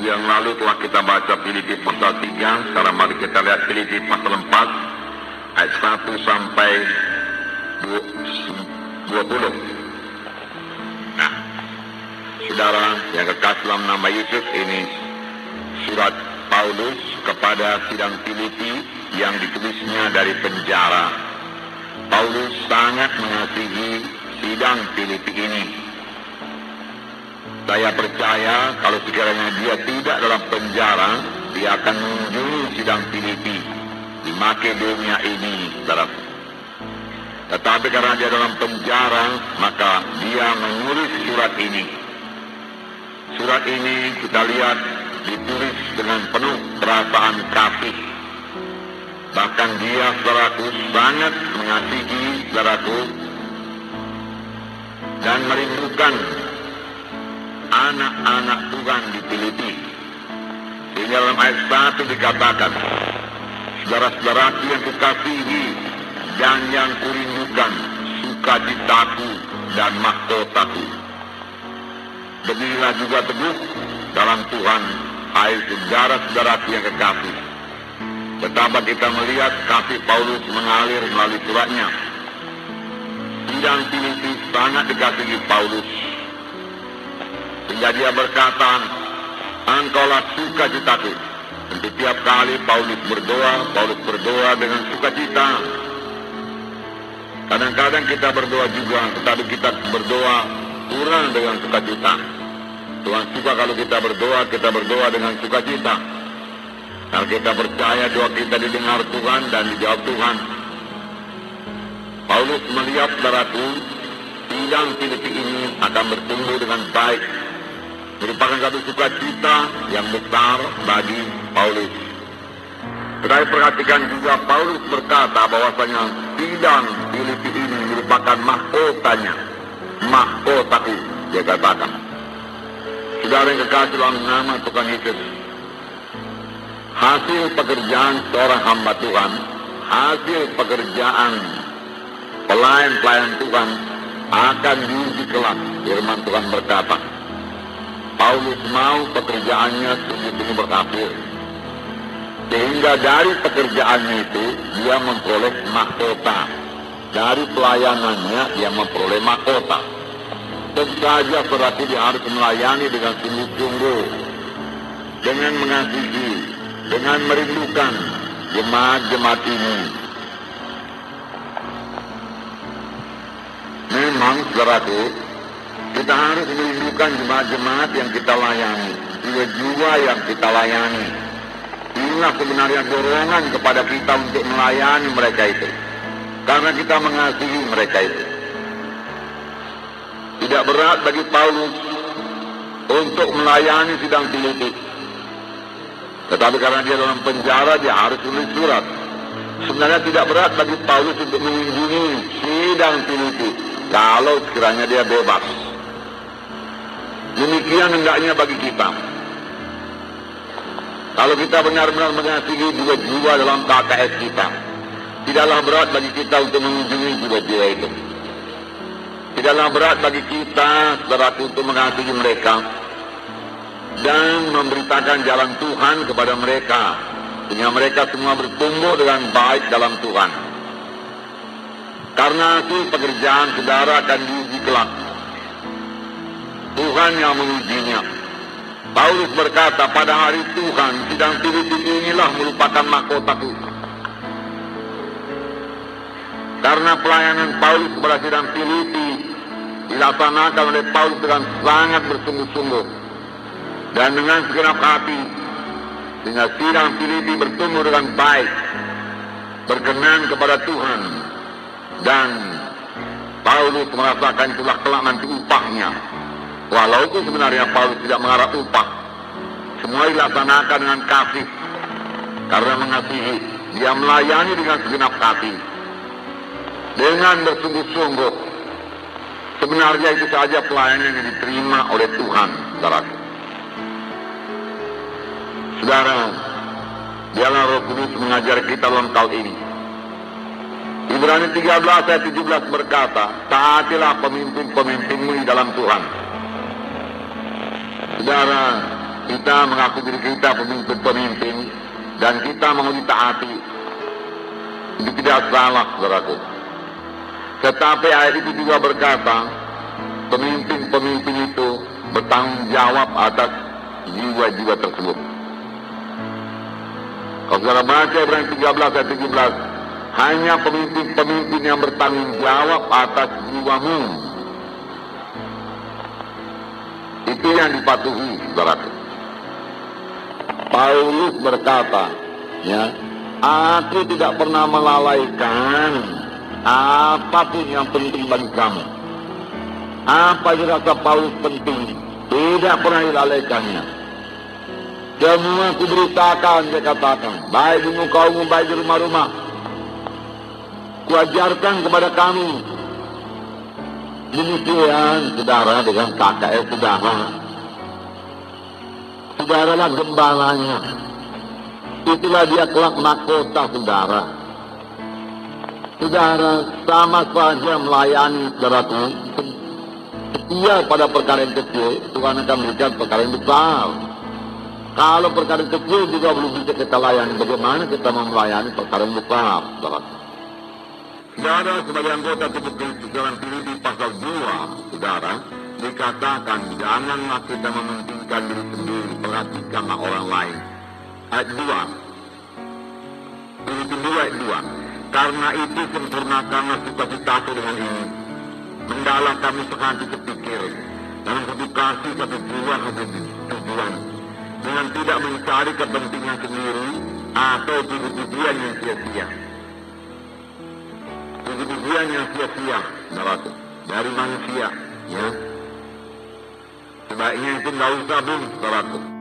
minggu yang lalu telah kita baca Filipi pasal 3. Sekarang mari kita lihat Filipi pasal 4 ayat 1 sampai 20. Nah, saudara yang kekasih dalam nama Yesus, ini surat Paulus kepada sidang Filipi yang ditulisnya dari penjara. Paulus sangat mengasihi sidang Filipi ini. Saya percaya kalau sekiranya dia tidak dalam penjara, dia akan mengunjungi sidang Filipi di Makedonia ini, saudara. Tetapi karena dia dalam penjara, maka dia menulis surat ini. Surat ini kita lihat ditulis dengan penuh perasaan kasih. Bahkan dia, saudaraku, sangat mengasihi saudaraku dan merindukan anak-anak Tuhan di Filipi. Sehingga dalam ayat 1 dikatakan, saudara-saudaraku yang kukasihi dan yang kurindukan, sukacitaku dan mahkotaku. Berdirilah juga teguh dalam Tuhan, hai saudara-saudaraku yang kekasih. Betapa kita melihat kasih Paulus mengalir melalui suratnya. Sidang Filipi sangat dikasihi Paulus, sehingga dia berkata, engkaulah sukacitaku. Dan setiap kali Paulus berdoa dengan sukacita. Kadang-kadang kita berdoa juga, tetapi kita berdoa kurang dengan sukacita. Tuhan suka kalau kita berdoa dengan sukacita. Kalau kita percaya doa kita didengar Tuhan dan dijawab Tuhan. Paulus melihat saudaraku, sidang Filipi ini akan bertumbuh dengan baik. Merupakan satu sukacita yang besar bagi Paulus. Tetapi perhatikan juga Paulus berkata bahwasanya sidang Filipi ini merupakan mahkotanya. Mahkotaku, dia katakan. Saudara yang kekasih dalam nama Tuhan Yesus, hasil pekerjaan seorang hamba Tuhan, hasil pekerjaan pelayan-pelayan Tuhan akan diuji kelak. Firman Tuhan berkata, Paulus mau pekerjaannya sungguh-sungguh berhasil. Sehingga dari pekerjaannya itu dia memperoleh mahkota. Dari pelayanannya dia memperoleh mahkota. Tentu saja berarti dia harus melayani dengan sungguh-sungguh, dengan mengasihi, dengan merindukan jemaat-jemaat ini. Memang saudaraku, kita harus merindukan jemaat-jemaat yang kita layani, jiwa-jiwa yang kita layani. Inilah sebenarnya dorongan kepada kita untuk melayani mereka itu, karena kita mengasihi mereka itu. Tidak berat bagi Paulus untuk melayani sidang Filipi, tetapi karena dia dalam penjara, dia harus tulis surat. Sebenarnya tidak berat bagi Paulus untuk mengunjungi sidang Filipi kalau sekiranya dia bebas. Demikian hendaknya bagi kita. Kalau kita benar-benar mengasihi jiwa-jiwa dalam KKS kita, tidaklah berat bagi kita untuk mengunjungi jiwa-jiwa itu. Tidaklah berat bagi kita, saudaraku, untuk mengasihi mereka dan memberitakan jalan Tuhan kepada mereka, sehingga mereka semua bertumbuh dengan baik dalam Tuhan. Karena itu pekerjaan saudara akan diuji kelak. Tuhan yang mengujinya. Paulus berkata, pada hari Tuhan, sidang Filipi inilah merupakan mahkotaku. Karena pelayanan Paulus kepada sidang Filipi dilaksanakan oleh Paulus dengan sangat bersungguh-sungguh dan dengan segenap hati, sehingga sidang Filipi bertumbuh dengan baik, berkenan kepada Tuhan, dan Paulus merasakan itulah kelak nanti upahnya. Walaupun sebenarnya Paulus tidak mengharap upah, semua dilaksanakan dengan kasih. Karena mengasihi, dia melayani dengan segenap hati, dengan bersungguh-sungguh. Sebenarnya itu saja pelayanan yang diterima oleh Tuhan, saudara. Saudara, biarlah Roh Kudus mengajar kita dalam hal ini. Ibrani 13 ayat 17 berkata, taatilah pemimpin-pemimpinmu di dalam Tuhan. Saudara, kita mengaku diri kita pemimpin-pemimpin dan kita mau ditaati. Itu tidak salah, saudaraku. Tetapi ayat itu juga berkata, pemimpin-pemimpin itu bertanggung jawab atas jiwa-jiwa tersebut. Kalau saudara baca Ibrani 13 ayat 17, hanya pemimpin-pemimpin yang bertanggung jawab atas jiwamu. Itu yang dipatuhi, saudaraku. Paulus berkata, ya, aku tidak pernah melalaikan apapun yang penting bagi kamu. Apa yang dirasa Paulus penting, tidak pernah dilalaikannya. Semua kuberitakan, dia katakan, baik di muka umum, baik di rumah-rumah. Kuajarkan kepada kamu. Demikian, saudara, dengan KKR saudara. Saudaralah gembalanya. Itulah dia kelak mahkota saudara. Saudara sama saja melayani saudaraku. Setia pada perkara yang kecil, Tuhan akan memberikan perkara yang besar. Kalau perkara yang kecil juga belum bisa kita layani, bagaimana kita mau melayani perkara yang besar, saudara? Saudara, sebagai anggota tubuh Kristus dalam Filipi pasal 2, saudara, dikatakan janganlah kita mementingkan diri sendiri, perhatikanlah orang lain. Ayat 2, Filipi 2 ayat 2, karena itu sempurnakanlah sukacitaku dengan ini, mendalah kami sehati sepikir, dalam satu kasih satu jiwa satu tujuan, dengan tidak mencari kepentingan sendiri atau tujuan yang sia-sia. Tujuan yang sia-sia, saudaraku, dari manusia, ya. Sebaiknya itu nggak usah, saudaraku.